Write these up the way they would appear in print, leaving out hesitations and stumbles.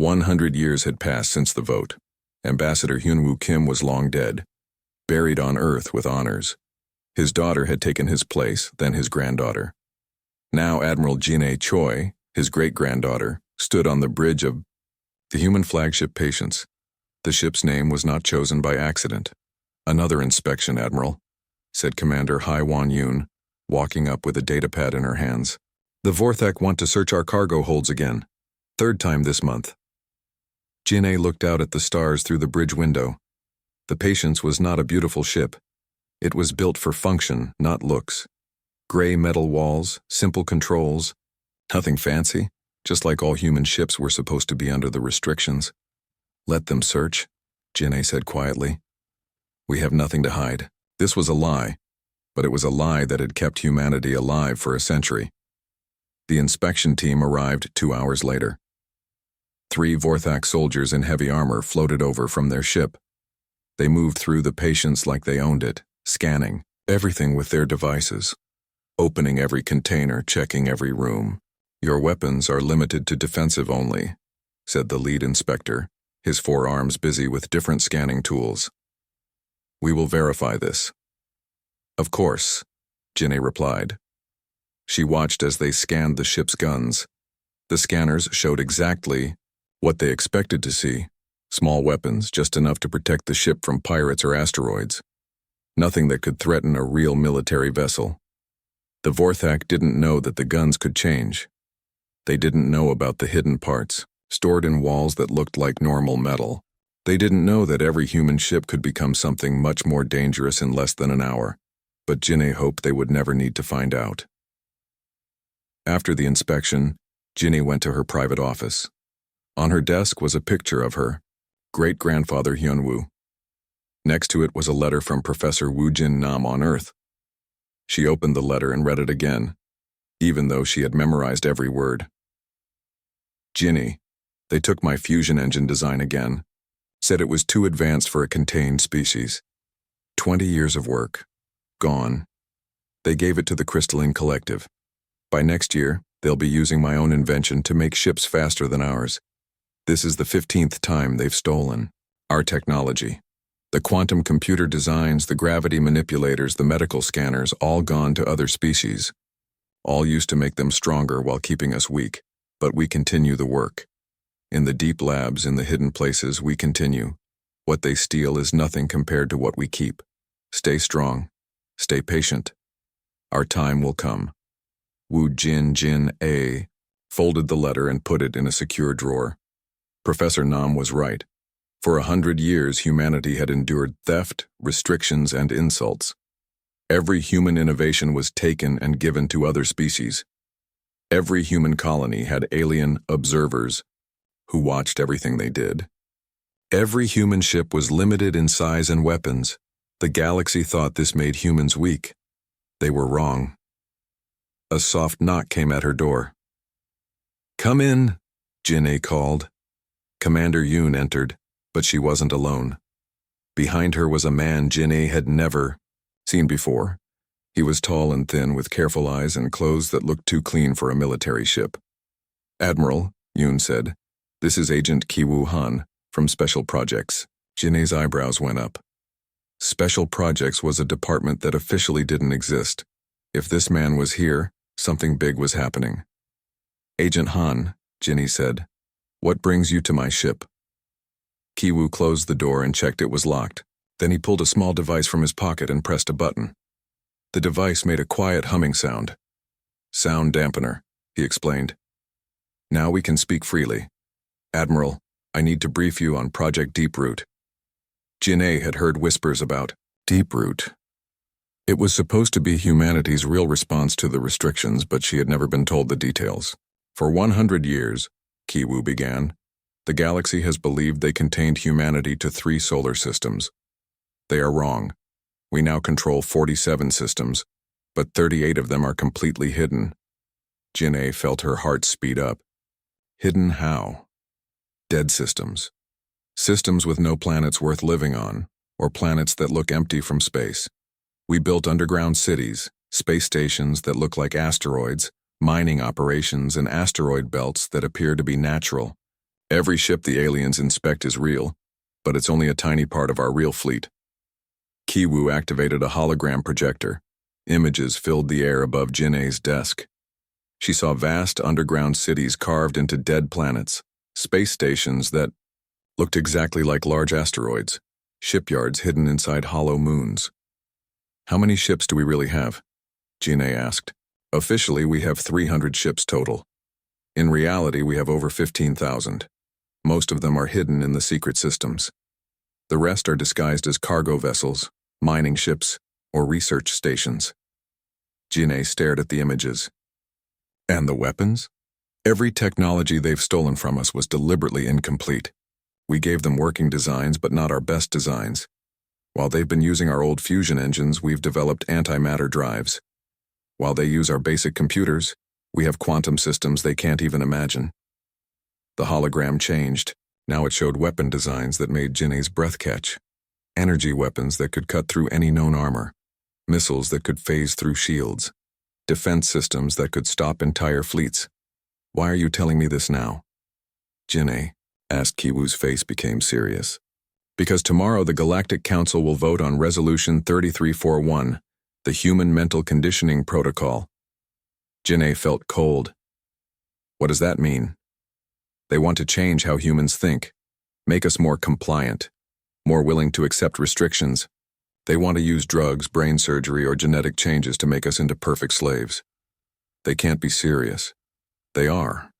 100 years had passed since the vote. Ambassador Hyunwoo Kim was long dead, buried on Earth with honors. His daughter had taken his place, then his granddaughter. Now Admiral Jin-A Choi, his great-granddaughter, stood on the bridge of the human flagship Patience. The ship's name was not chosen by accident. "Another inspection, Admiral," said Commander Hai Won-yoon, walking up with a datapad in her hands. "The Vorthak want to search our cargo holds again. Third time this month." Jin-A looked out at the stars through the bridge window. The Patience was not a beautiful ship. It was built for function, not looks. Gray metal walls, simple controls. Nothing fancy, just like all human ships were supposed to be under the restrictions. "Let them search," Jin-A said quietly. "We have nothing to hide." This was a lie, but it was a lie that had kept humanity alive for a century. The inspection team arrived 2 hours later. 3 Vorthak soldiers in heavy armor floated over from their ship. They moved through the Patience like they owned it, scanning everything with their devices, opening every container, checking every room. "Your weapons are limited to defensive only," said the lead inspector, his 4 arms busy with different scanning tools. "We will verify this." "Of course," Jin-A replied. She watched as they scanned the ship's guns. The scanners showed exactly what they expected to see: small weapons, just enough to protect the ship from pirates or asteroids. Nothing that could threaten a real military vessel. The Vorthak didn't know that the guns could change. They didn't know about the hidden parts, stored in walls that looked like normal metal. They didn't know that every human ship could become something much more dangerous in less than an hour, but Jin-A hoped they would never need to find out. After the inspection, Jin-A went to her private office. On her desk was a picture of her great-grandfather Hyunwoo. Next to it was a letter from Professor Woo Jin Nam on Earth. She opened the letter and read it again, even though she had memorized every word. "Jinny, they took my fusion engine design again. Said it was too advanced for a contained species. 20 years of work. Gone. They gave it to the Crystalline Collective. By next year, they'll be using my own invention to make ships faster than ours. This is the 15th time they've stolen our technology. The quantum computer designs, the gravity manipulators, the medical scanners, all gone to other species. All used to make them stronger while keeping us weak, but we continue the work. In the deep labs, in the hidden places, we continue. What they steal is nothing compared to what we keep. Stay strong. Stay patient. Our time will come." Woo Jin-A folded the letter and put it in a secure drawer. Professor Nam was right. For 100 years, humanity had endured theft, restrictions, and insults. Every human innovation was taken and given to other species. Every human colony had alien observers who watched everything they did. Every human ship was limited in size and weapons. The galaxy thought this made humans weak. They were wrong. A soft knock came at her door. "Come in," Jin-A called. Commander Yoon entered, but she wasn't alone. Behind her was a man Jin-A had never seen before. He was tall and thin, with careful eyes and clothes that looked too clean for a military ship. "Admiral," Yoon said, "this is Agent Ki-woo Han from Special Projects." Jin-A's eyebrows went up. Special Projects was a department that officially didn't exist. If this man was here, something big was happening. "Agent Han," Jin-A said, "what brings you to my ship?" Ki-woo closed the door and checked it was locked. Then he pulled a small device from his pocket and pressed a button. The device made a quiet humming sound. "Sound dampener," he explained. "Now we can speak freely. Admiral, I need to brief you on Project Deeproot." Jin-A had heard whispers about Deeproot. It was supposed to be humanity's real response to the restrictions, but she had never been told the details. "For 100 years, Ki-woo began, the galaxy has believed they contained humanity to 3 solar systems. They are wrong. We now control 47 systems, but 38 of them are completely hidden." Jin-A felt her heart speed up. Hidden how? Dead systems. Systems with no planets worth living on, or planets that look empty from space. We built underground cities, space stations that look like asteroids, mining operations and asteroid belts that appear to be natural. Every ship the aliens inspect is real, but it's only a tiny part of our real fleet. Kiwoo activated a hologram projector. Images filled the air above Jin'e's desk. She saw vast underground cities carved into dead planets, space stations that looked exactly like large asteroids, shipyards hidden inside hollow moons. How many ships do we really have? Jin'e asked. Officially, we have 300 ships total. In reality, we have over 15,000. Most of them are hidden in the secret systems. The rest are disguised as cargo vessels, mining ships, or research stations. Jin'e stared at the images. And the weapons? Every technology they've stolen from us was deliberately incomplete. We gave them working designs, but not our best designs. While they've been using our old fusion engines, we've developed antimatter drives. While they use our basic computers, we have quantum systems they can't even imagine. The hologram changed. Now it showed weapon designs that made Jin'e's breath catch. Energy weapons that could cut through any known armor. Missiles that could phase through shields. Defense systems that could stop entire fleets. Why are you telling me this now? Jin'e asked. Kiwoo's face became serious. Because tomorrow the Galactic Council will vote on Resolution 3341, the Human Mental Conditioning Protocol. Jin'e felt cold. What does that mean? They want to change how humans think, make us more compliant, more willing to accept restrictions. They want to use drugs, brain surgery, or genetic changes to make us into perfect slaves. They can't be serious. They are.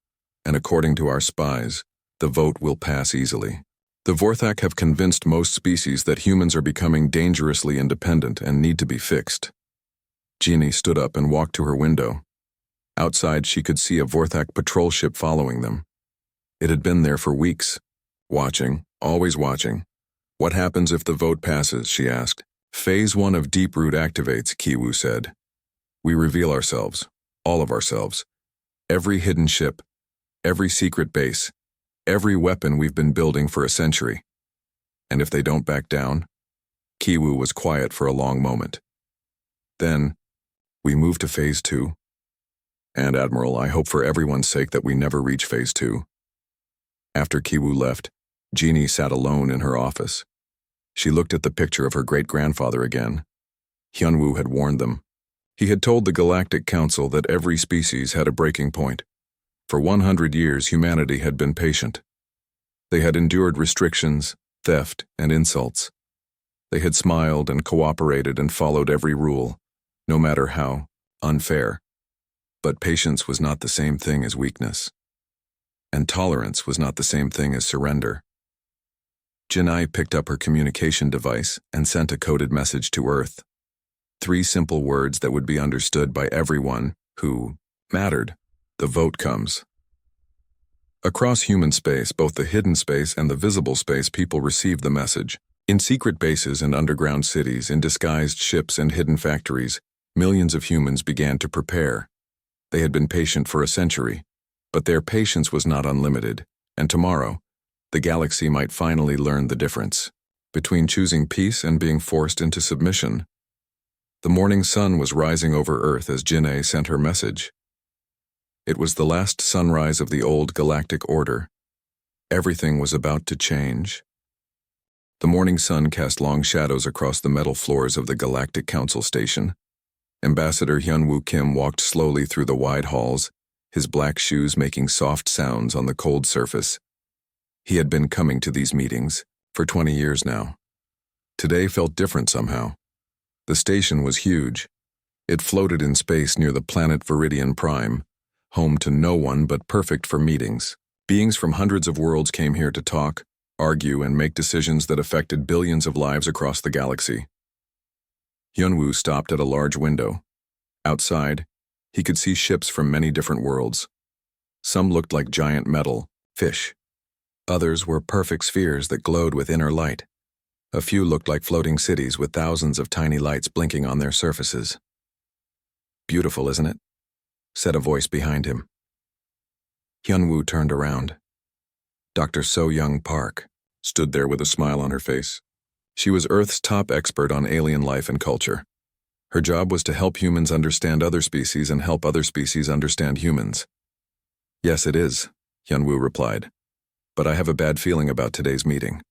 And according to our spies, the vote will pass easily. The Vorthak have convinced most species that humans are becoming dangerously independent and need to be fixed. Jin'e stood up and walked to her window. Outside, she could see a Vorthak patrol ship following them. It had been there for weeks. Watching, always watching. What happens if the vote passes, she asked. Phase 1 of Deeproot activates, Kiwoo said. We reveal ourselves, all of ourselves. Every hidden ship, every secret base, every weapon we've been building for a century. And if they don't back down? Kiwoo was quiet for a long moment. Then, we move to Phase 2. And Admiral, I hope for everyone's sake that we never reach Phase 2. After Kiwoo left, Jin'e sat alone in her office. She looked at the picture of her great-grandfather again. Hyunwoo had warned them. He had told the Galactic Council that every species had a breaking point. For 100 years, humanity had been patient. They had endured restrictions, theft, and insults. They had smiled and cooperated and followed every rule, no matter how unfair. But patience was not the same thing as weakness. And tolerance was not the same thing as surrender. Jin'e picked up her communication device and sent a coded message to Earth. 3 simple words that would be understood by everyone who mattered. The vote comes. Across human space, both the hidden space and the visible space, people received the message. In secret bases and underground cities, in disguised ships and hidden factories, millions of humans began to prepare. They had been patient for a century, but their patience was not unlimited, and tomorrow, the galaxy might finally learn the difference between choosing peace and being forced into submission. The morning sun was rising over Earth as Jin'e sent her message. It was the last sunrise of the old galactic order. Everything was about to change. The morning sun cast long shadows across the metal floors of the Galactic Council station. Ambassador Hyunwoo Kim walked slowly through the wide halls, his black shoes making soft sounds on the cold surface. He had been coming to these meetings for 20 years now. Today felt different somehow. The station was huge. It floated in space near the planet Viridian Prime, home to no one but perfect for meetings. Beings from hundreds of worlds came here to talk, argue, and make decisions that affected billions of lives across the galaxy. Hyunwoo stopped at a large window. Outside, he could see ships from many different worlds. Some looked like giant metal, fish. Others were perfect spheres that glowed with inner light. A few looked like floating cities with thousands of tiny lights blinking on their surfaces. Beautiful, isn't it? Said a voice behind him. Hyunwoo turned around. Dr. So-Young Park stood there with a smile on her face. She was Earth's top expert on alien life and culture. Her job was to help humans understand other species and help other species understand humans. Yes, it is, Hyunwoo replied. but I have a bad feeling about today's meeting.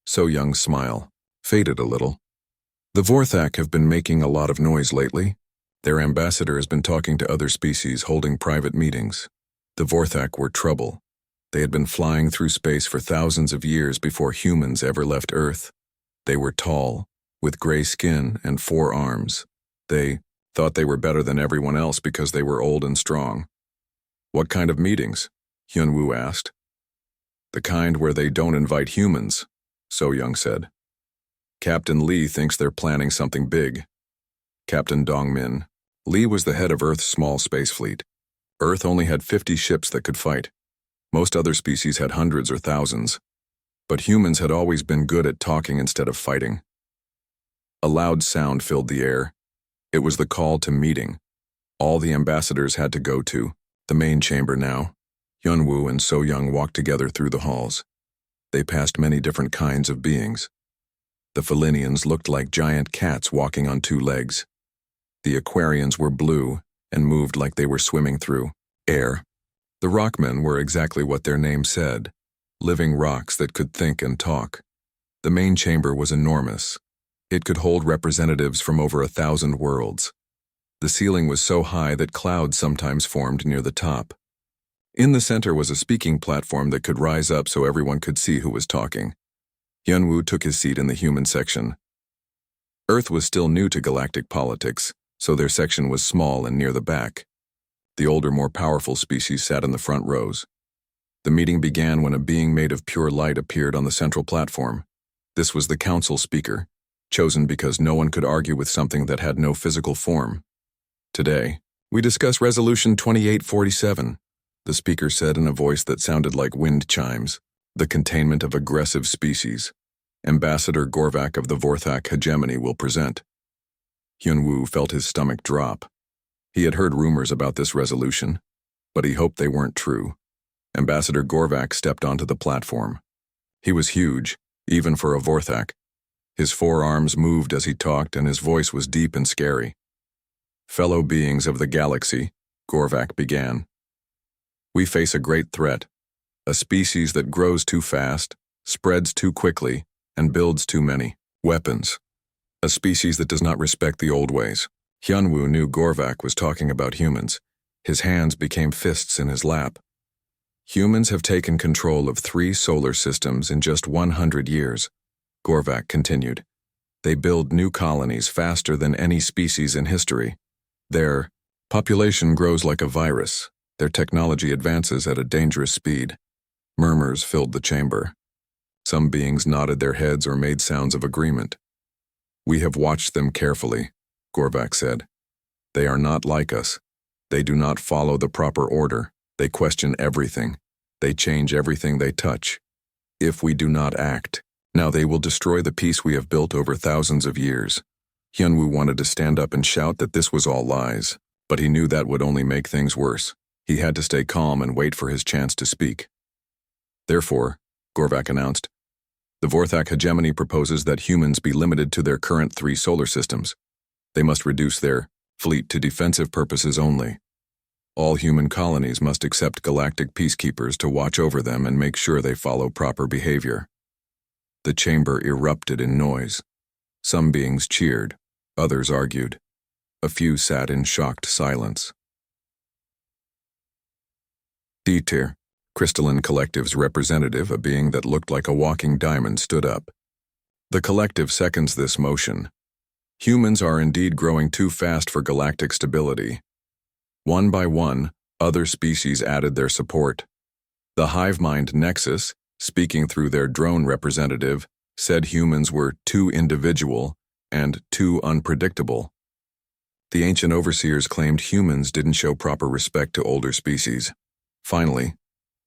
So Young's smile faded a little. The Vorthak have been making a lot of noise lately. Their ambassador has been talking to other species, holding private meetings. The Vorthak were trouble. They had been flying through space for thousands of years before humans ever left Earth. They were tall, with gray skin and 4 arms. They thought they were better than everyone else because they were old and strong. What kind of meetings? Hyunwoo asked. The kind where they don't invite humans, So Young said. Captain Lee thinks they're planning something big. Captain Dongmin. Lee was the head of Earth's small space fleet. Earth only had 50 ships that could fight. Most other species had hundreds or thousands. But humans had always been good at talking instead of fighting. A loud sound filled the air. It was the call to meeting. All the ambassadors had to go to the main chamber now. Hyunwoo and So Young walked together through the halls. They passed many different kinds of beings. The Felinians looked like giant cats walking on 2 legs. The Aquarians were blue and moved like they were swimming through air. The Rockmen were exactly what their name said, living rocks that could think and talk. The main chamber was enormous. It could hold representatives from over 1,000 worlds. The ceiling was so high that clouds sometimes formed near the top. In the center was a speaking platform that could rise up so everyone could see who was talking. Hyunwoo took his seat in the human section. Earth was still new to galactic politics, so their section was small and near the back. The older, more powerful species sat in the front rows. The meeting began when a being made of pure light appeared on the central platform. This was the council speaker, chosen because no one could argue with something that had no physical form. Today, we discuss Resolution 2847, the speaker said in a voice that sounded like wind chimes. The containment of aggressive species. Ambassador Gorvak of the Vorthak hegemony will present. Hyunwoo felt his stomach drop. He had heard rumors about this resolution, but he hoped they weren't true. Ambassador Gorvak stepped onto the platform. He was huge, even for a Vorthak. His 4 arms moved as he talked, and his voice was deep and scary. Fellow beings of the galaxy, Gorvak began. We face a great threat. A species that grows too fast, spreads too quickly, and builds too many weapons. A species that does not respect the old ways. Hyunwoo knew Gorvak was talking about humans. His hands became fists in his lap. Humans have taken control of 3 solar systems in just 100 years, Gorvak continued. They build new colonies faster than any species in history. Their population grows like a virus. Their technology advances at a dangerous speed. Murmurs filled the chamber. Some beings nodded their heads or made sounds of agreement. We have watched them carefully, Gorvak said. They are not like us. They do not follow the proper order. They question everything. They change everything they touch. If we do not act, now they will destroy the peace we have built over thousands of years. Hyunwoo wanted to stand up and shout that this was all lies, but he knew that would only make things worse. He had to stay calm and wait for his chance to speak. Therefore, Gorvak announced, the Vorthak hegemony proposes that humans be limited to their current 3 solar systems. They must reduce their fleet to defensive purposes only. All human colonies must accept galactic peacekeepers to watch over them and make sure they follow proper behavior. The chamber erupted in noise. Some beings cheered, others argued. A few sat in shocked silence. D-Tier, Crystalline Collective's representative, a being that looked like a walking diamond, stood up. The collective seconds this motion. Humans are indeed growing too fast for galactic stability. One by one, other species added their support. The Hivemind Nexus, speaking through their drone representative, said humans were too individual and too unpredictable. The ancient overseers claimed humans didn't show proper respect to older species. Finally,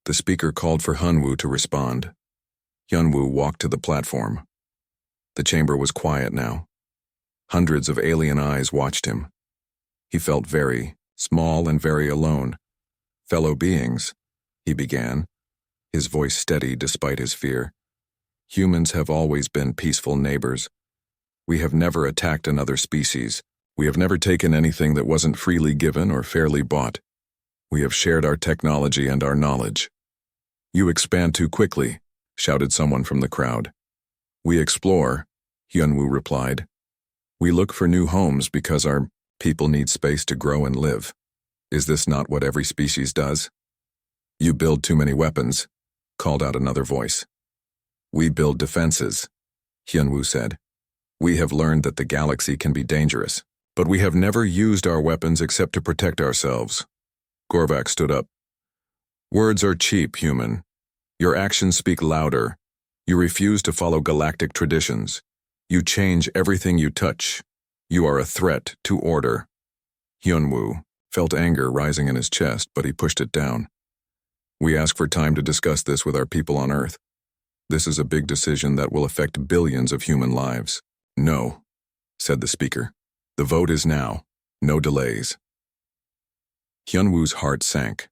the speaker called for Hyunwoo to respond. Hyunwoo walked to the platform. The chamber was quiet now. Hundreds of alien eyes watched him. He felt very small and very alone. Fellow beings, he began, his voice steady despite his fear. Humans have always been peaceful neighbors. We have never attacked another species. We have never taken anything that wasn't freely given or fairly bought. We have shared our technology and our knowledge. You expand too quickly, shouted someone from the crowd. We explore, Hyunwoo replied. We look for new homes because our people need space to grow and live. Is this not what every species does? You build too many weapons, called out another voice. We build defenses, Hyunwoo said. We have learned that the galaxy can be dangerous, but we have never used our weapons except to protect ourselves. Gorvak stood up. Words are cheap, human. Your actions speak louder. You refuse to follow galactic traditions. You change everything you touch. You are a threat to order. Hyunwoo felt anger rising in his chest, but he pushed it down. We ask for time to discuss this with our people on Earth. This is a big decision that will affect billions of human lives. No, said the speaker. The vote is now. No delays. Hyunwoo's heart sank.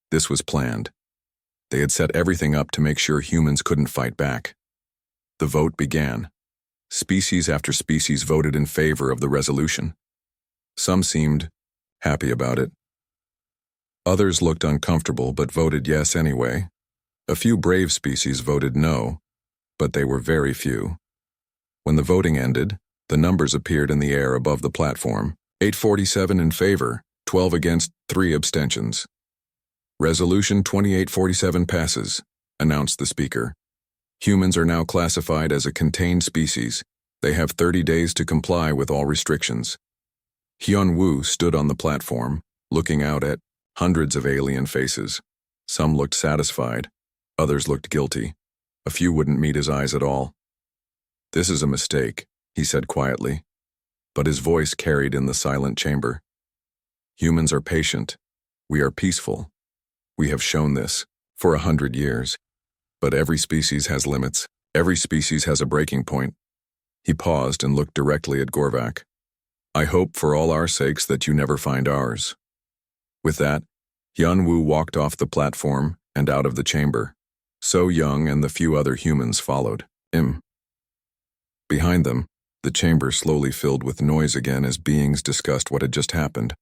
This was planned. They had set everything up to make sure humans couldn't fight back. The vote began. Species after species voted in favor of the resolution. Some seemed happy about it. Others looked uncomfortable but voted yes anyway. A few brave species voted no, but they were very few. When the voting ended, the numbers appeared in the air above the platform. 847 in favor, 12 against, 3 abstentions. Resolution 2847 passes, announced the speaker. Humans are now classified as a contained species. They have 30 days to comply with all restrictions. Hyunwoo stood on the platform, looking out at hundreds of alien faces. Some looked satisfied, others looked guilty. A few wouldn't meet his eyes at all. This is a mistake, he said quietly, but his voice carried in the silent chamber. Humans are patient. We are peaceful. We have shown this for 100 years. But every species has limits. Every species has a breaking point. He paused and looked directly at Gorvak. I hope for all our sakes that you never find ours. With that, Hyunwoo walked off the platform and out of the chamber. So Young and the few other humans followed him. Behind them, the chamber slowly filled with noise again as beings discussed what had just happened.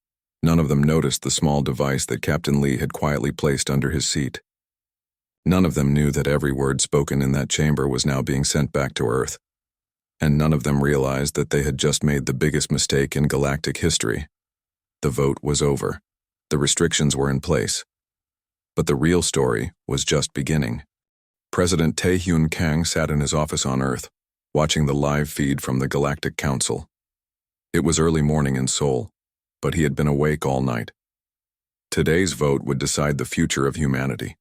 None of them noticed the small device that Captain Lee had quietly placed under his seat. None of them knew that every word spoken in that chamber was now being sent back to Earth. And none of them realized that they had just made the biggest mistake in galactic history. The vote was over. The restrictions were in place. But the real story was just beginning. President Tae-Hyun Kang sat in his office on Earth, watching the live feed from the Galactic Council. It was early morning in Seoul, but he had been awake all night. Today's vote would decide the future of humanity.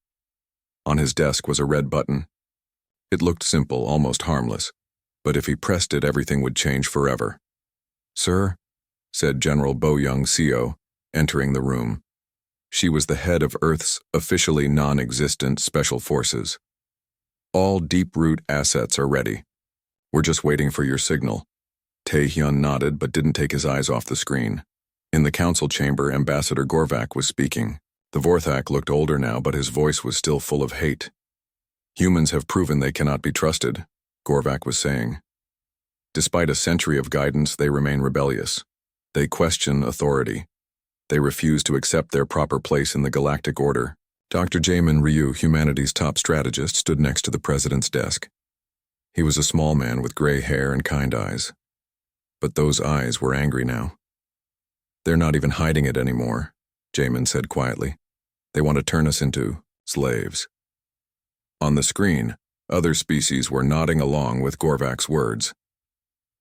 On his desk was a red button. It looked simple, almost harmless, but if he pressed it, everything would change forever. Sir, said General Bo Young-seo, entering the room. She was the head of Earth's officially non-existent special forces. All deep-root assets are ready. We're just waiting for your signal. Tae-hyun nodded but didn't take his eyes off the screen. In the council chamber, Ambassador Gorvak was speaking. The Vorthak looked older now, but his voice was still full of hate. Humans have proven they cannot be trusted, Gorvak was saying. Despite a century of guidance, they remain rebellious. They question authority. They refuse to accept their proper place in the galactic order. Dr. Jaemin Ryu, humanity's top strategist, stood next to the president's desk. He was a small man with gray hair and kind eyes. But those eyes were angry now. They're not even hiding it anymore, Jaemin said quietly. They want to turn us into slaves. On the screen, other species were nodding along with Gorvak's words.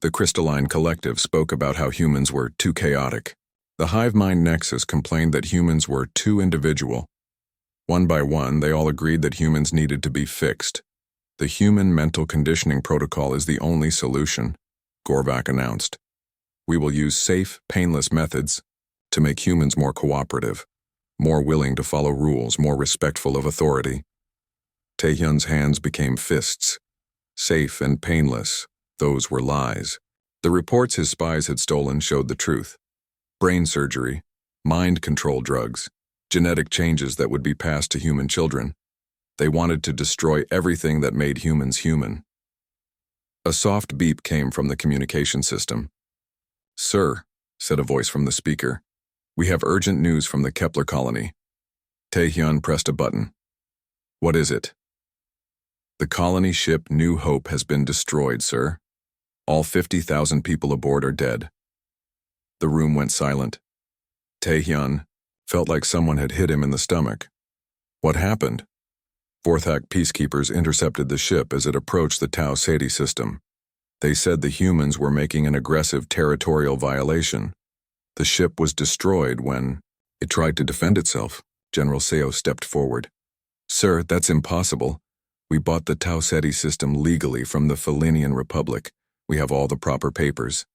The Crystalline Collective spoke about how humans were too chaotic. The Hive Mind Nexus complained that humans were too individual. One by one, they all agreed that humans needed to be fixed. The Human Mental Conditioning Protocol is the only solution, Gorvak announced. We will use safe, painless methods to make humans more cooperative, more willing to follow rules, more respectful of authority. Taehyun's hands became fists. Safe and painless, those were lies. The reports his spies had stolen showed the truth. Brain surgery, mind control drugs, genetic changes that would be passed to human children. They wanted to destroy everything that made humans human. A soft beep came from the communication system. Sir, said a voice from the speaker, we have urgent news from the Kepler colony. Taehyun pressed a button. What is it? The colony ship New Hope has been destroyed, sir. All 50,000 people aboard are dead. The room went silent. Tae-hyun felt like someone had hit him in the stomach. What happened? Vorthak peacekeepers intercepted the ship as it approached the Tau Ceti system. They said the humans were making an aggressive territorial violation. The ship was destroyed when it tried to defend itself. General Seo stepped forward. Sir, that's impossible. We bought the Tau Ceti system legally from the Felinian Republic. We have all the proper papers.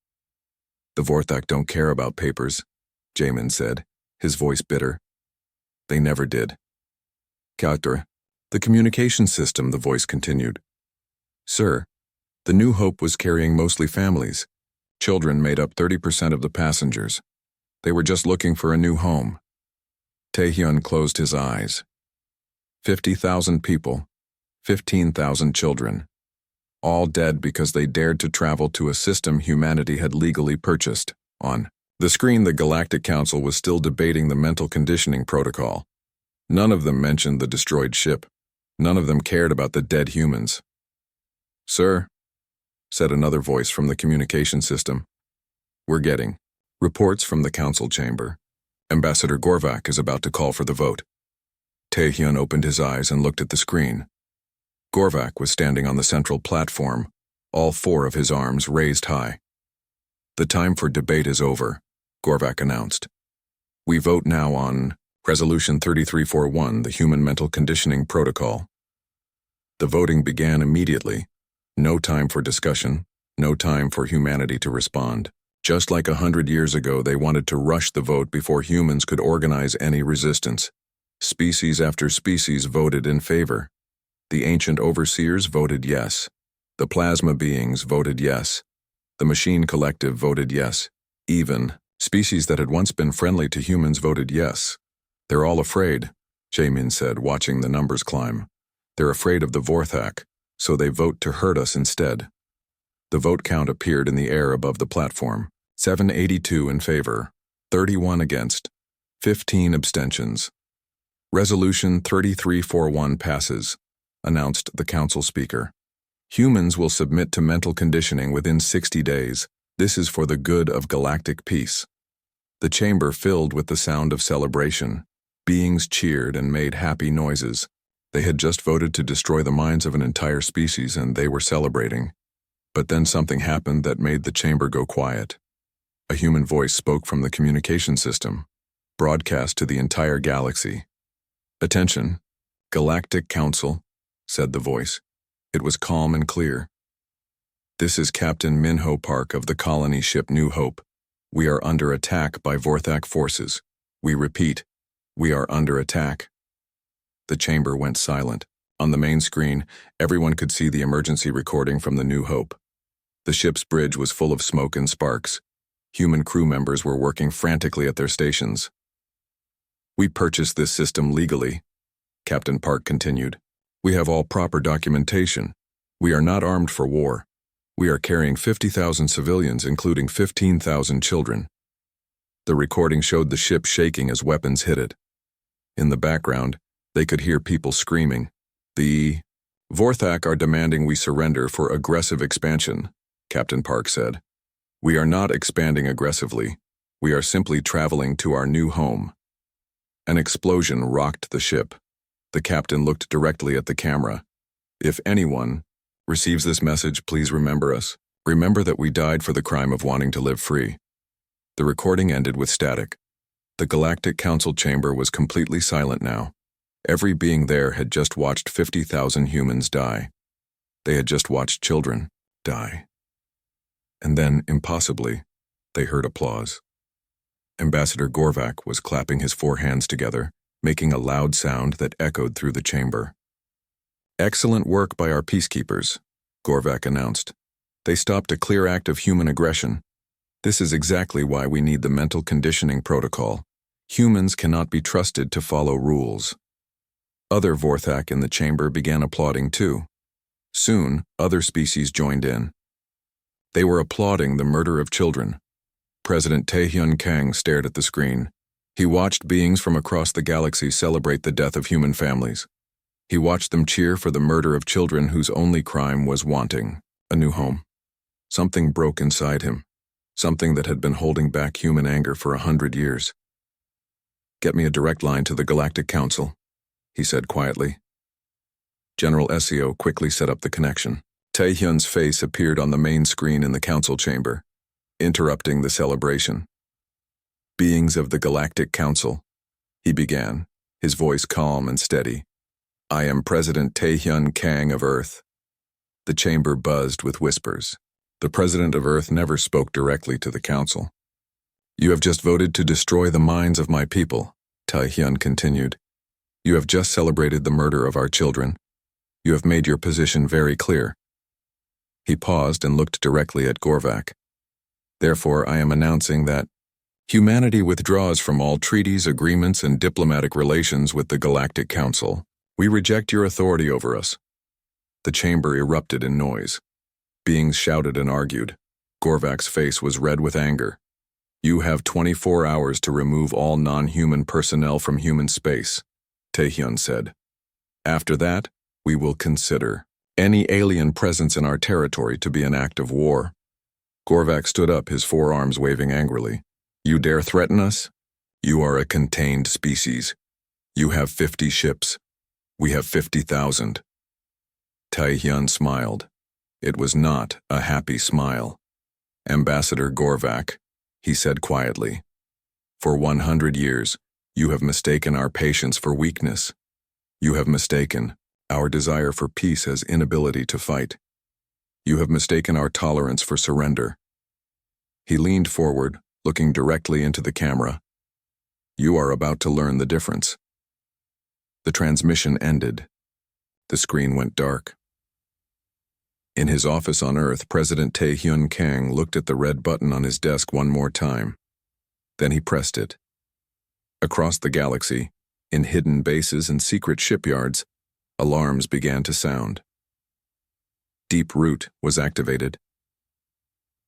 The Vorthak don't care about papers, Jamin said, his voice bitter. They never did. Kauter, the communication system, the voice continued. Sir, the New Hope was carrying mostly families. Children made up 30% of the passengers. They were just looking for a new home. Tae-hyun closed his eyes. 50,000 people, 15,000 children, all dead because they dared to travel to a system humanity had legally purchased. On the screen, the Galactic Council was still debating the mental conditioning protocol. None of them mentioned the destroyed ship. None of them cared about the dead humans. Sir, said another voice from the communication system, we're getting reports from the council chamber. Ambassador Gorvak is about to call for the vote. Tae-hyun opened his eyes and looked at the screen. Gorvak was standing on the central platform, all four of his arms raised high. The time for debate is over, Gorvak announced. We vote now on Resolution 3341, the Human Mental Conditioning Protocol. The voting began immediately. No time for discussion, no time for humanity to respond. Just like 100 years ago, they wanted to rush the vote before humans could organize any resistance. Species after species voted in favor. The ancient overseers voted yes. The plasma beings voted yes. The machine collective voted yes. Even species that had once been friendly to humans voted yes. They're all afraid, Jamin said, watching the numbers climb. They're afraid of the Vorthak, so they vote to hurt us instead. The vote count appeared in the air above the platform. 782 in favor, 31 against, 15 abstentions. Resolution 3341 passes, announced the council speaker. Humans will submit to mental conditioning within 60 days. This is for the good of galactic peace. The chamber filled with the sound of celebration. Beings cheered and made happy noises. They had just voted to destroy the minds of an entire species, and they were celebrating. But then something happened that made the chamber go quiet. A human voice spoke from the communication system, broadcast to the entire galaxy. Attention, Galactic Council, said the voice. It was calm and clear. This is Captain Minho Park of the colony ship New Hope. We are under attack by Vorthak forces. We repeat, we are under attack. The chamber went silent. On the main screen, everyone could see the emergency recording from the New Hope. The ship's bridge was full of smoke and sparks. Human crew members were working frantically at their stations. We purchased this system legally, Captain Park continued. We have all proper documentation. We are not armed for war. We are carrying 50,000 civilians, including 15,000 children. The recording showed the ship shaking as weapons hit it. In the background, they could hear people screaming. The Vorthak are demanding we surrender for aggressive expansion, Captain Park said. We are not expanding aggressively. We are simply traveling to our new home. An explosion rocked the ship. The captain looked directly at the camera. If anyone receives this message, please remember us. Remember that we died for the crime of wanting to live free. The recording ended with static. The Galactic Council chamber was completely silent now. Every being there had just watched 50,000 humans die. They had just watched children die. And then, impossibly, they heard applause. Ambassador Gorvak was clapping his four hands together, making a loud sound that echoed through the chamber. Excellent work by our peacekeepers, Gorvak announced. They stopped a clear act of human aggression. This is exactly why we need the mental conditioning protocol. Humans cannot be trusted to follow rules. Other Vorthak in the chamber began applauding too. Soon, other species joined in. They were applauding the murder of children. President Tae-hyun Kang stared at the screen. He watched beings from across the galaxy celebrate the death of human families. He watched them cheer for the murder of children whose only crime was wanting a new home. Something broke inside him, something that had been holding back human anger for 100 years. "Get me a direct line to the Galactic Council," he said quietly. General Essio quickly set up the connection. Taehyun's face appeared on the main screen in the council chamber, interrupting the celebration. "Beings of the Galactic Council," he began, his voice calm and steady. "I am President Taehyun Kang of Earth." The chamber buzzed with whispers. The President of Earth never spoke directly to the council. "You have just voted to destroy the minds of my people," Taehyun continued. "You have just celebrated the murder of our children. You have made your position very clear." He paused and looked directly at Gorvak. "Therefore, I am announcing that humanity withdraws from all treaties, agreements, and diplomatic relations with the Galactic Council. We reject your authority over us." The chamber erupted in noise. Beings shouted and argued. Gorvak's face was red with anger. "You have 24 hours to remove all non-human personnel from human space," Taehyun said. "After that, we will consider any alien presence in our territory to be an act of war." Gorvak stood up, his forearms waving angrily. "You dare threaten us? You are a contained species. You have 50 ships. We have 50,000. Taehyun smiled. It was not a happy smile. "Ambassador Gorvak," he said quietly, "for 100 years, you have mistaken our patience for weakness. You have mistaken our desire for peace as inability to fight. You have mistaken our tolerance for surrender." He leaned forward, looking directly into the camera. "You are about to learn the difference." The transmission ended. The screen went dark. In his office on Earth, President Taehyun Kang looked at the red button on his desk one more time. Then he pressed it. Across the galaxy, in hidden bases and secret shipyards, alarms began to sound. Deep Root was activated.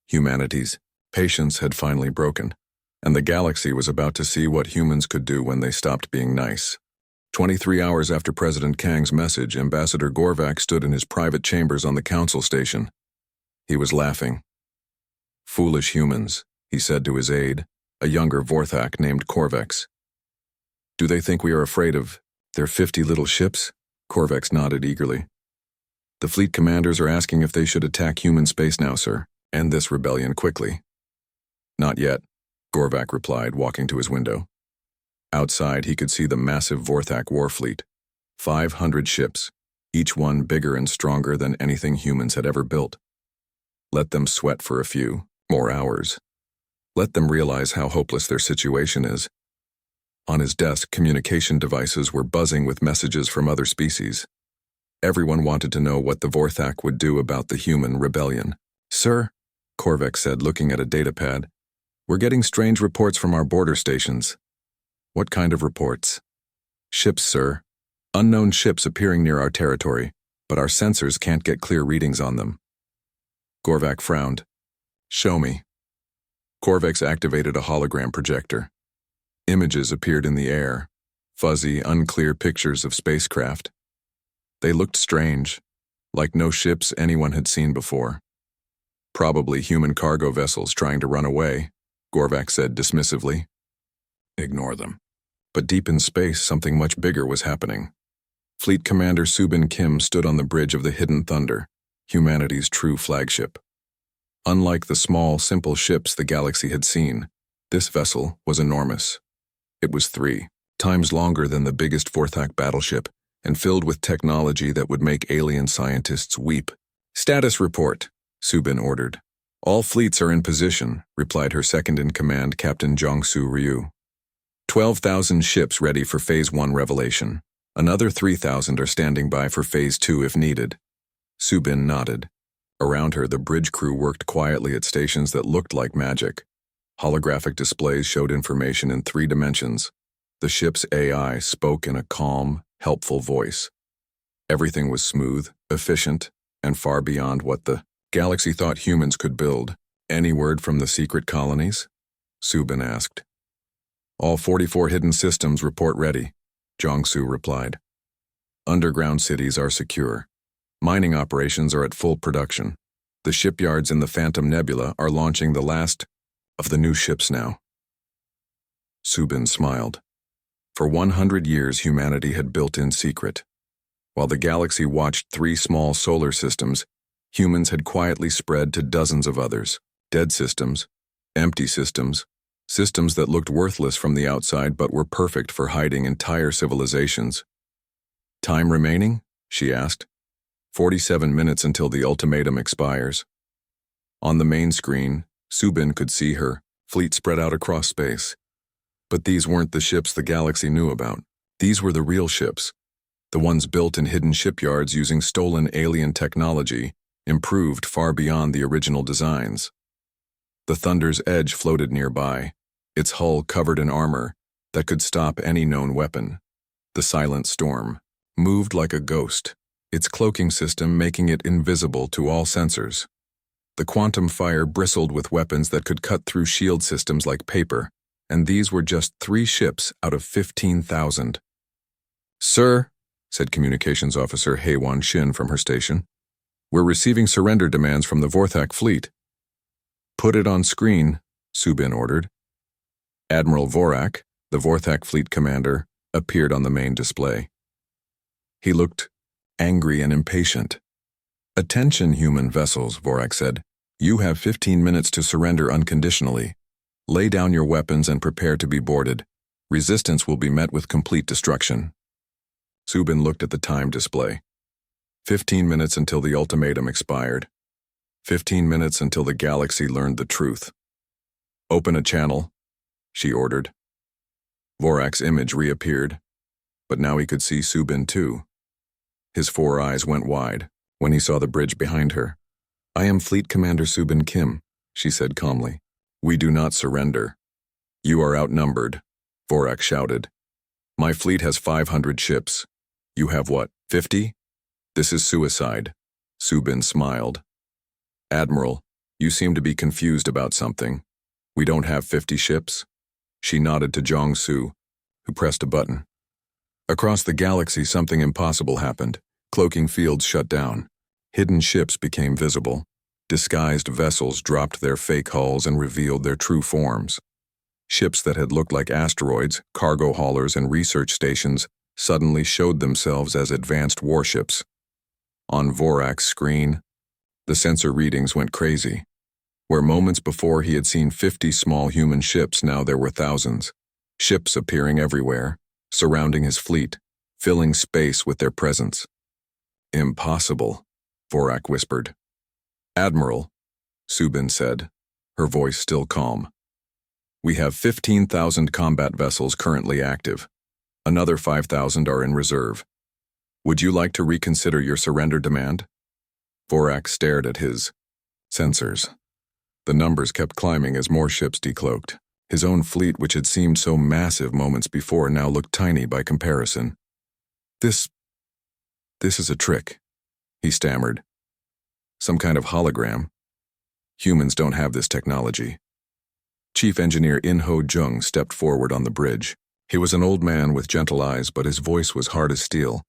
Humanity's patience had finally broken, and the galaxy was about to see what humans could do when they stopped being nice. 23 hours after President Kang's message, Ambassador Gorvak stood in his private chambers on the council station. He was laughing. "Foolish humans," he said to his aide, a younger Vorthak named Corvex. "Do they think we are afraid of their 50 little ships?" Corvex nodded eagerly. "The fleet commanders are asking if they should attack human space now, sir. End this rebellion quickly." "Not yet," Gorvak replied, walking to his window. Outside, he could see the massive Vorthak war fleet. 500 ships, each one bigger and stronger than anything humans had ever built. Let them sweat for a few more hours. Let them realize how hopeless their situation is. On his desk, communication devices were buzzing with messages from other species. Everyone wanted to know what the Vorthak would do about the human rebellion. "Sir," Corvex said, looking at a datapad, "we're getting strange reports from our border stations." "What kind of reports?" "Ships, sir. Unknown ships appearing near our territory, but our sensors can't get clear readings on them." Gorvak frowned. "Show me." Corvex activated a hologram projector. Images appeared in the air, fuzzy, unclear pictures of spacecraft. They looked strange, like no ships anyone had seen before. "Probably human cargo vessels trying to run away," Gorvak said dismissively. "Ignore them." But deep in space, something much bigger was happening. Fleet Commander Subin Kim stood on the bridge of the Hidden Thunder, humanity's true flagship. Unlike the small, simple ships the galaxy had seen, this vessel was enormous. It was 3 times longer than the biggest Vorthak battleship and filled with technology that would make alien scientists weep. "Status report," Subin ordered. "All fleets are in position," replied her second-in-command, Captain Jong-Soo Ryu. 12,000 ships ready for Phase 1 revelation. Another 3,000 are standing by for Phase 2 if needed. Subin nodded. Around her, the bridge crew worked quietly at stations that looked like magic. Holographic displays showed information in 3 dimensions. The ship's AI spoke in a calm, helpful voice. Everything was smooth, efficient, and far beyond what the galaxy thought humans could build. "Any word from the secret colonies?" Subin asked. "All 44 hidden systems report ready," Jong-Soo replied. Underground cities are secure. Mining operations are at full production. The shipyards in the Phantom Nebula are launching the last of the new ships now. Subin smiled. For 100 years, humanity had built in secret. While the galaxy watched 3 small solar systems, humans had quietly spread to dozens of others. Dead systems, empty systems, systems that looked worthless from the outside but were perfect for hiding entire civilizations. Time remaining? She asked. 47 minutes until the ultimatum expires. On the main screen, Subin could see her fleet spread out across space. But these weren't the ships the galaxy knew about. These were the real ships, the ones built in hidden shipyards using stolen alien technology, improved far beyond the original designs. The Thunder's Edge floated nearby, its hull covered in armor that could stop any known weapon. The Silent Storm moved like a ghost, its cloaking system making it invisible to all sensors. The Quantum Fire bristled with weapons that could cut through shield systems like paper, and these were just 3 ships out of 15,000. "Sir," said Communications Officer Heiwan Shin from her station, "we're receiving surrender demands from the Vorthak fleet." "Put it on screen," Subin ordered. Admiral Vorak, the Vorthak fleet commander, appeared on the main display. He looked angry and impatient. "Attention, human vessels," Vorak said. "You have 15 minutes to surrender unconditionally. Lay down your weapons and prepare to be boarded. Resistance will be met with complete destruction." Subin looked at the time display. 15 minutes until the ultimatum expired. 15 minutes until the galaxy learned the truth. "Open a channel," she ordered. Vorak's image reappeared, but now he could see Subin too. His 4 eyes went wide when he saw the bridge behind her. "I am Fleet Commander Subin Kim," she said calmly. "We do not surrender." "You are outnumbered," Vorak shouted. "My fleet has 500 ships. You have what, 50? This is suicide." Subin smiled. "Admiral, you seem to be confused about something. We don't have 50 ships?" She nodded to Jong-Su, who pressed a button. Across the galaxy, something impossible happened. Cloaking fields shut down. Hidden ships became visible. Disguised vessels dropped their fake hulls and revealed their true forms. Ships that had looked like asteroids, cargo haulers, and research stations suddenly showed themselves as advanced warships. On Vorak's screen, the sensor readings went crazy. Where moments before he had seen 50 small human ships, now there were thousands. Ships appearing everywhere, surrounding his fleet, filling space with their presence. "Impossible," Vorak whispered. "Admiral," Subin said, her voice still calm. "We have 15,000 combat vessels currently active. Another 5,000 are in reserve. Would you like to reconsider your surrender demand?" Vorak stared at his sensors. The numbers kept climbing as more ships decloaked. His own fleet, which had seemed so massive moments before, now looked tiny by comparison. This is a trick," he stammered. "Some kind of hologram. Humans don't have this technology." Chief Engineer In-Ho Jung stepped forward on the bridge. He was an old man with gentle eyes, but his voice was hard as steel.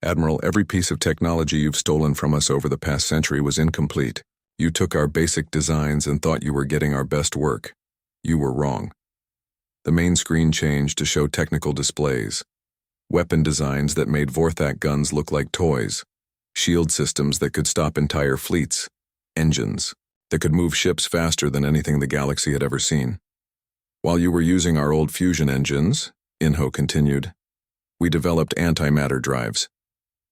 "Admiral, every piece of technology you've stolen from us over the past century was incomplete. You took our basic designs and thought you were getting our best work. You were wrong." The main screen changed to show technical displays. Weapon designs that made Vorthak guns look like toys. Shield systems that could stop entire fleets. Engines that could move ships faster than anything the galaxy had ever seen. "While you were using our old fusion engines," In-Ho continued, "we developed antimatter drives.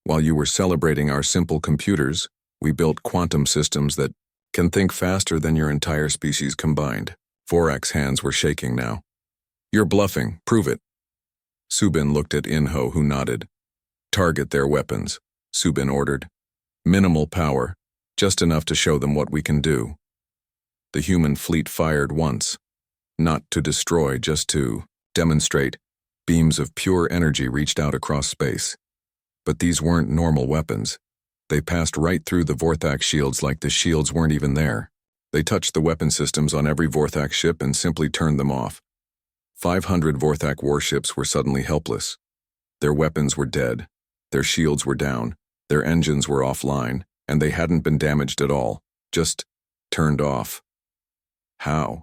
While you were celebrating our simple computers, we built quantum systems that can think faster than your entire species combined." Vorak's hands were shaking now. "You're bluffing. Prove it." Subin looked at In-Ho, who nodded. "Target their weapons," Subin ordered. "Minimal power, just enough to show them what we can do." The human fleet fired once. Not to destroy, just to demonstrate. Beams of pure energy reached out across space. But these weren't normal weapons. They passed right through the Vorthak shields like the shields weren't even there. They touched the weapon systems on every Vorthak ship and simply turned them off. 500 Vorthak warships were suddenly helpless. Their weapons were dead. Their shields were down, their engines were offline, and they hadn't been damaged at all, just turned off. How?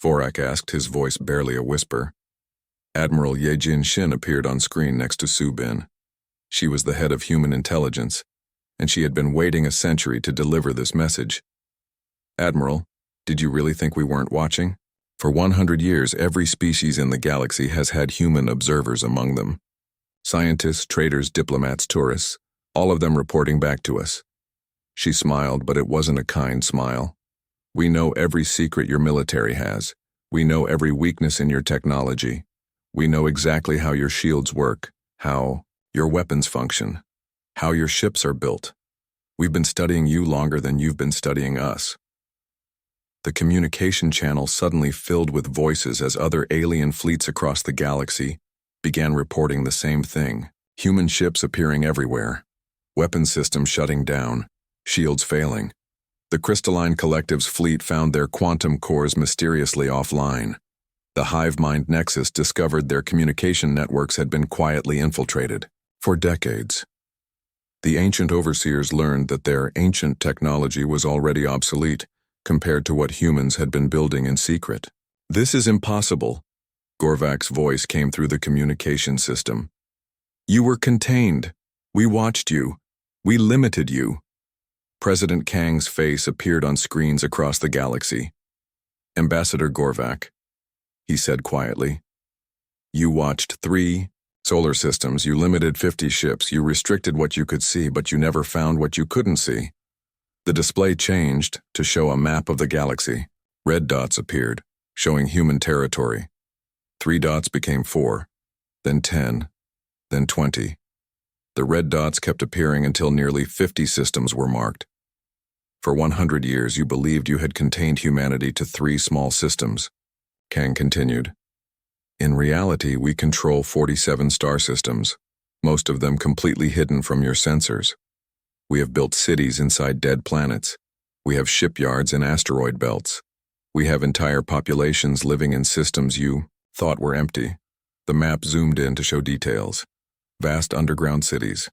Vorak asked, his voice barely a whisper. Admiral Yejin Shin appeared on screen next to Su Bin. She was the head of human intelligence, and she had been waiting a century to deliver this message. Admiral, did you really think we weren't watching? For 100 years, every species in the galaxy has had human observers among them. Scientists, traders, diplomats, tourists, all of them reporting back to us. She smiled, but it wasn't a kind smile. We know every secret your military has. We know every weakness in your technology. We know exactly how your shields work, how your weapons function, how your ships are built. We've been studying you longer than you've been studying us. The communication channel suddenly filled with voices as other alien fleets across the galaxy began reporting the same thing. Human ships appearing everywhere, weapon systems shutting down, shields failing. The Crystalline Collective's fleet found their quantum cores mysteriously offline. The hive mind nexus discovered their communication networks had been quietly infiltrated for decades. The ancient overseers learned that their ancient technology was already obsolete compared to what humans had been building in secret. This is impossible. Gorvak's voice came through the communication system. You were contained. We watched you. We limited you. President Kang's face appeared on screens across the galaxy. Ambassador Gorvak, he said quietly. You watched 3 solar systems, you limited 50 ships, you restricted what you could see, but you never found what you couldn't see. The display changed to show a map of the galaxy. Red dots appeared, showing human territory. 3 dots became 4, then 10, then 20. The red dots kept appearing until nearly 50 systems were marked. For 100 years, you believed you had contained humanity to 3 small systems. Kang continued. In reality, we control 47 star systems, most of them completely hidden from your sensors. We have built cities inside dead planets. We have shipyards in asteroid belts. We have entire populations living in systems you thought were empty. The map zoomed in to show details. Vast underground cities,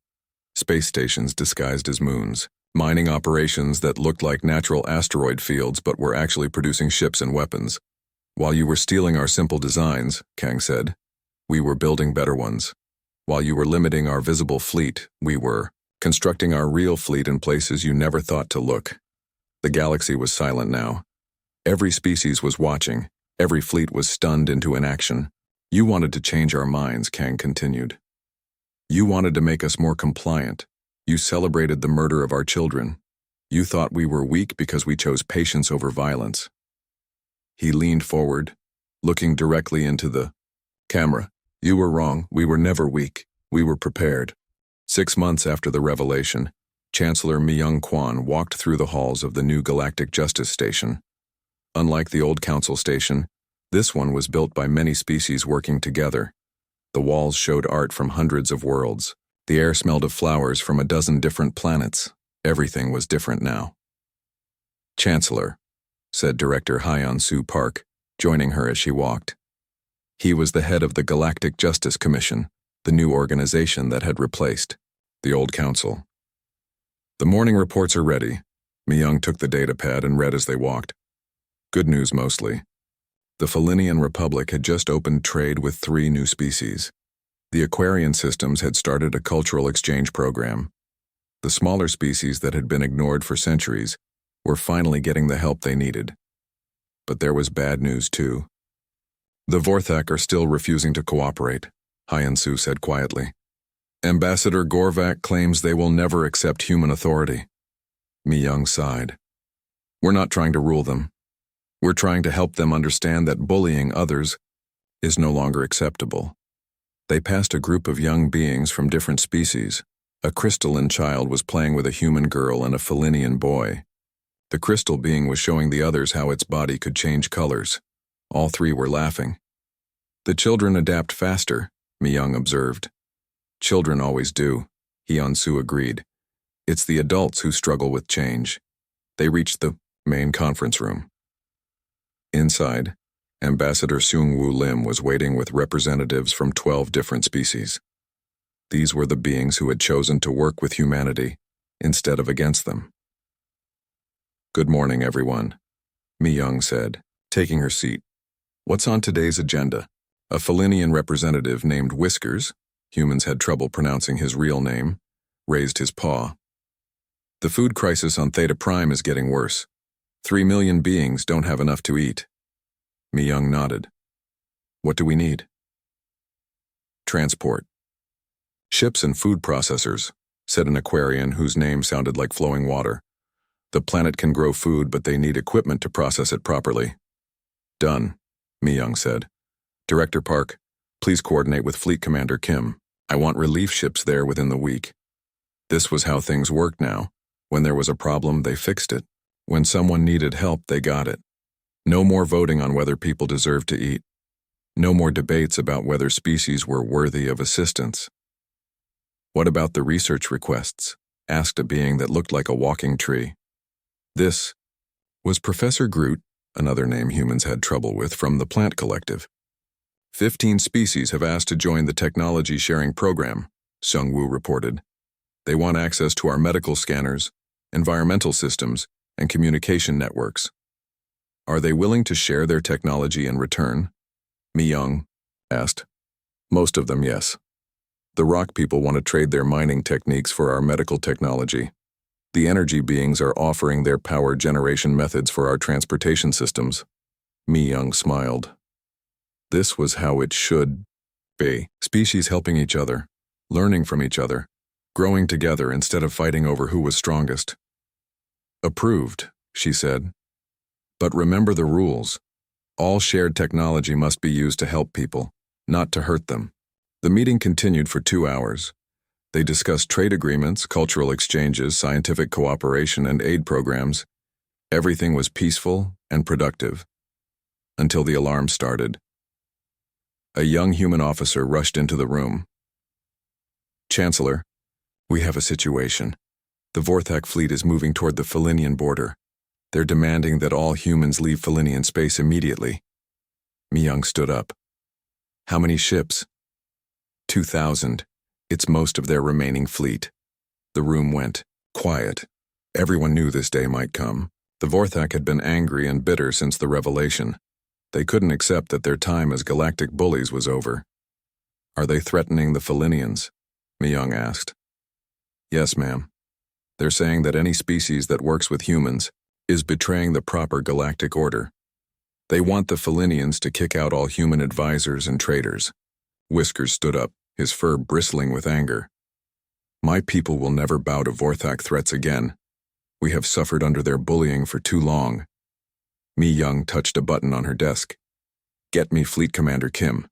space stations disguised as moons, mining operations that looked like natural asteroid fields but were actually producing ships and weapons. While you were stealing our simple designs, Kang said, we were building better ones. While you were limiting our visible fleet, we were constructing our real fleet in places you never thought to look. The galaxy was silent now. Every species was watching. Every fleet was stunned into inaction. You wanted to change our minds, Kang continued. You wanted to make us more compliant. You celebrated the murder of our children. You thought we were weak because we chose patience over violence. He leaned forward, looking directly into the camera. You were wrong. We were never weak. We were prepared. 6 months after the revelation, Chancellor Myung Kwan walked through the halls of the new Galactic Justice Station. Unlike the old Council Station, this one was built by many species working together. The walls showed art from hundreds of worlds. The air smelled of flowers from a dozen different planets. Everything was different now. Chancellor, said Director Hyeon-Soo Park, joining her as she walked. He was the head of the Galactic Justice Commission, the new organization that had replaced the old council. The morning reports are ready. Myung took the datapad and read as they walked. Good news mostly. The Felinian Republic had just opened trade with 3 new species. The Aquarian systems had started a cultural exchange program. The smaller species that had been ignored for centuries were finally getting the help they needed. But there was bad news too. The Vorthak are still refusing to cooperate, Hyeon-Soo said quietly. Ambassador Gorvak claims they will never accept human authority. Myung sighed. We're not trying to rule them. We're trying to help them understand that bullying others is no longer acceptable. They passed a group of young beings from different species. A crystalline child was playing with a human girl and a Felinian boy. The crystal being was showing the others how its body could change colors. All 3 were laughing. The children adapt faster, Myung observed. Children always do, Hyeon-Soo agreed. It's the adults who struggle with change. They reached the main conference room. Inside, Ambassador Seung-Woo Lim was waiting with representatives from 12 different species. These were the beings who had chosen to work with humanity instead of against them. "Good morning, everyone," Mi-young said, taking her seat. "What's on today's agenda?" A Felinian representative named Whiskers, humans had trouble pronouncing his real name, raised his paw. "The food crisis on Theta Prime is getting worse. 3 million beings don't have enough to eat." Mi-young nodded. "What do we need?" "Transport. Ships and food processors," said an Aquarian whose name sounded like flowing water. "The planet can grow food, but they need equipment to process it properly." "Done," Mi-young said. "Director Park, please coordinate with Fleet Commander Kim. I want relief ships there within the week." This was how things worked now. When there was a problem, they fixed it. When someone needed help, they got it. No more voting on whether people deserved to eat. No more debates about whether species were worthy of assistance. "What about the research requests?" asked a being that looked like a walking tree. This was Professor Groot, another name humans had trouble with, from the Plant Collective. 15 species have asked to join the technology sharing program, Sung-woo reported. They want access to our medical scanners, environmental systems, and communication networks. Are they willing to share their technology in return? Mi-young asked. Most of them, yes. The rock people want to trade their mining techniques for our medical technology. The energy beings are offering their power generation methods for our transportation systems. Mi-young smiled. This was how it should be. Species helping each other, learning from each other, growing together instead of fighting over who was strongest. "Approved," she said. "But remember the rules. All shared technology must be used to help people, not to hurt them." The meeting continued for 2 hours. They discussed trade agreements, cultural exchanges, scientific cooperation, and aid programs. Everything was peaceful and productive. Until the alarm started. A young human officer rushed into the room. "Chancellor, we have a situation. The Vorthak fleet is moving toward the Felinian border. They're demanding that all humans leave Felinian space immediately." Mi-young stood up. "How many ships?" 2,000. It's most of their remaining fleet." The room went quiet. Everyone knew this day might come. The Vorthak had been angry and bitter since the revelation. They couldn't accept that their time as galactic bullies was over. "Are they threatening the Felinians?" Mi-young asked. "Yes, ma'am. They're saying that any species that works with humans is betraying the proper galactic order. They want the Felinians to kick out all human advisors and traitors." Whiskers stood up, his fur bristling with anger. "My people will never bow to Vorthak threats again. We have suffered under their bullying for too long." Mi-young touched a button on her desk. "Get me Fleet Commander Kim."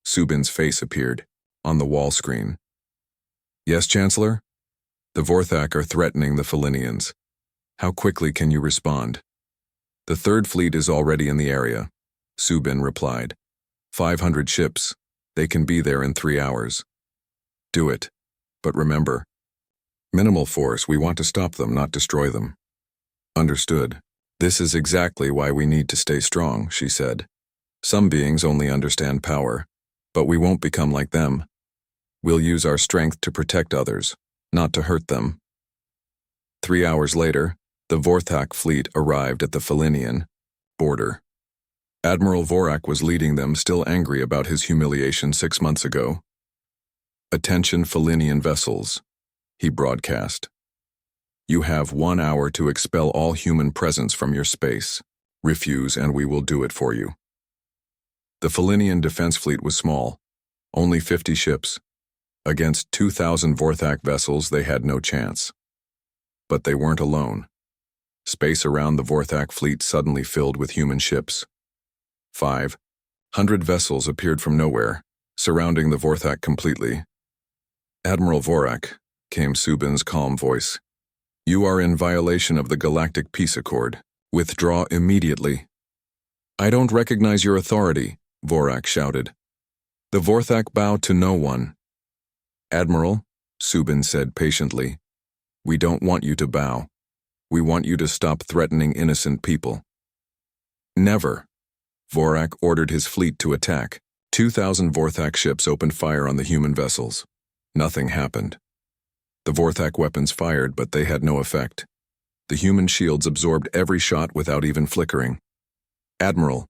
Subin's face appeared on the wall screen. "Yes, Chancellor? The Vorthak are threatening the Felinians. How quickly can you respond?" "The Third Fleet is already in the area," Subin replied. 500 ships. They can be there in 3 hours. Do it. But remember, minimal force. We want to stop them, not destroy them." "Understood. This is exactly why we need to stay strong," she said. "Some beings only understand power, but we won't become like them. We'll use our strength to protect others, not to hurt them." 3 hours later, the Vorthak fleet arrived at the Felinian border. Admiral Vorak was leading them, still angry about his humiliation 6 months ago. "Attention Felinian vessels," he broadcast. "You have 1 hour to expel all human presence from your space. Refuse and we will do it for you." The Felinian defense fleet was small, only 50 ships. Against 2,000 Vorthak vessels, they had no chance. But they weren't alone. Space around the Vorthak fleet suddenly filled with human ships. 500 vessels appeared from nowhere, surrounding the Vorthak completely. "Admiral Vorak," came Subin's calm voice, "you are in violation of the Galactic Peace Accord. Withdraw immediately." "I don't recognize your authority," Vorak shouted. "The Vorthak bow to no one." "Admiral," Subin said patiently, "we don't want you to bow. We want you to stop threatening innocent people." "Never." Vorak ordered his fleet to attack. 2,000 Vorthak ships opened fire on the human vessels. Nothing happened. The Vorthak weapons fired, but they had no effect. The human shields absorbed every shot without even flickering. "Admiral,"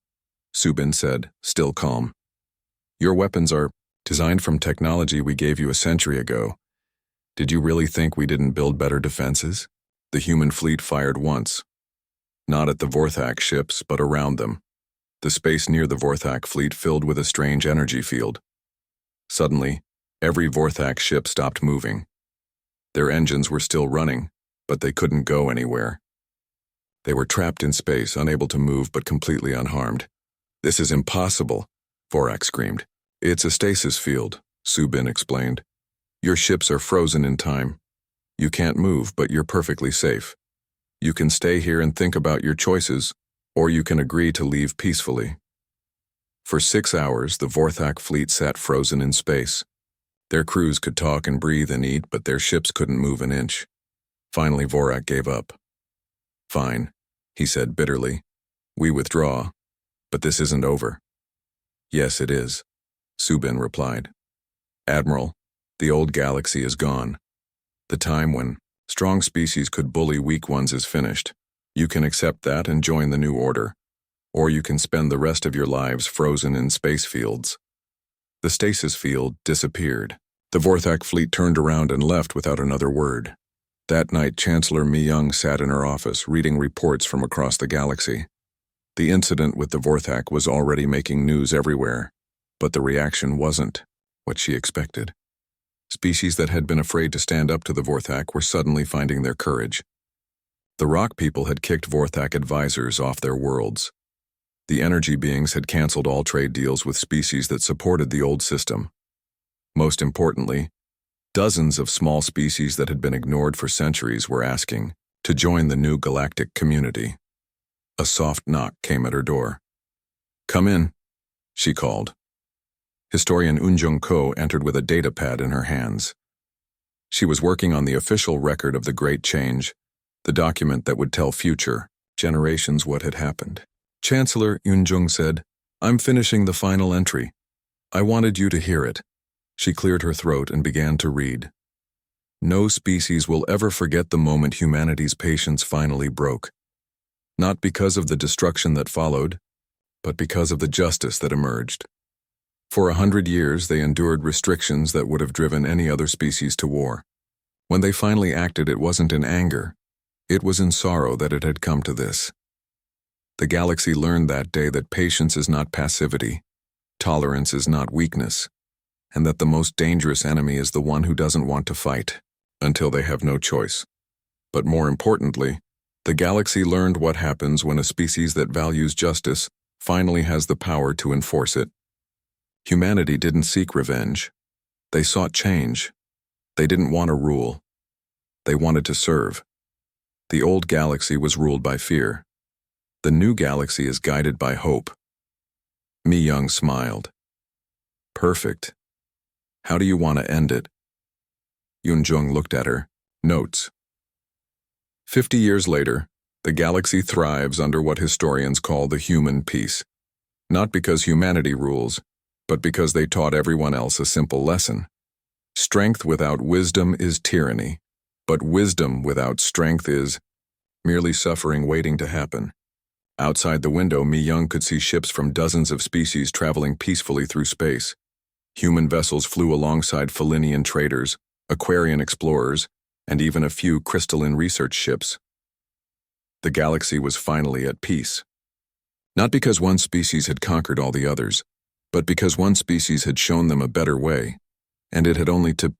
Subin said, still calm. "Your weapons are designed from technology we gave you a century ago. Did you really think we didn't build better defenses?" The human fleet fired once. Not at the Vorthak ships, but around them. The space near the Vorthak fleet filled with a strange energy field. Suddenly, every Vorthak ship stopped moving. Their engines were still running, but they couldn't go anywhere. They were trapped in space, unable to move but completely unharmed. "This is impossible," Vorak screamed. "It's a stasis field," Subin explained. "Your ships are frozen in time. You can't move, but you're perfectly safe. You can stay here and think about your choices, or you can agree to leave peacefully." For 6 hours, the Vorthak fleet sat frozen in space. Their crews could talk and breathe and eat, but their ships couldn't move an inch. Finally, Vorak gave up. "Fine," he said bitterly. "We withdraw, but this isn't over." "Yes, it is," Subin replied. "Admiral, the old galaxy is gone. The time when strong species could bully weak ones is finished. You can accept that and join the new order, or you can spend the rest of your lives frozen in space fields." The stasis field disappeared. The Vorthak fleet turned around and left without another word. That night, Chancellor Mi-young sat in her office, reading reports from across the galaxy. The incident with the Vorthak was already making news everywhere, but the reaction wasn't what she expected. Species that had been afraid to stand up to the Vorthak were suddenly finding their courage. The rock people had kicked Vorthak advisors off their worlds. The energy beings had canceled all trade deals with species that supported the old system. Most importantly, dozens of small species that had been ignored for centuries were asking to join the new galactic community. A soft knock came at her door. "Come in," she called. Historian Unjung Ko entered with a datapad in her hands. She was working on the official record of the Great Change, the document that would tell future generations what had happened. "Chancellor," Unjung said, "I'm finishing the final entry. I wanted you to hear it." She cleared her throat and began to read. "No species will ever forget the moment humanity's patience finally broke. Not because of the destruction that followed, but because of the justice that emerged. For 100 years, they endured restrictions that would have driven any other species to war. When they finally acted, it wasn't in anger. It was in sorrow that it had come to this. The galaxy learned that day that patience is not passivity, tolerance is not weakness, and that the most dangerous enemy is the one who doesn't want to fight until they have no choice. But more importantly, the galaxy learned what happens when a species that values justice finally has the power to enforce it. Humanity didn't seek revenge. They sought change. They didn't want to rule. They wanted to serve. The old galaxy was ruled by fear. The new galaxy is guided by hope." Mi-young smiled. "Perfect. How do you want to end it?" Unjung looked at her. Notes. 50 years later, the galaxy thrives under what historians call the human peace. Not because humanity rules, but because they taught everyone else a simple lesson. Strength without wisdom is tyranny, but wisdom without strength is merely suffering waiting to happen. Outside the window, Mi-young could see ships from dozens of species traveling peacefully through space. Human vessels flew alongside Felinian traders, Aquarian explorers, and even a few crystalline research ships. The galaxy was finally at peace. Not because one species had conquered all the others, but because one species had shown them a better way, and it had only to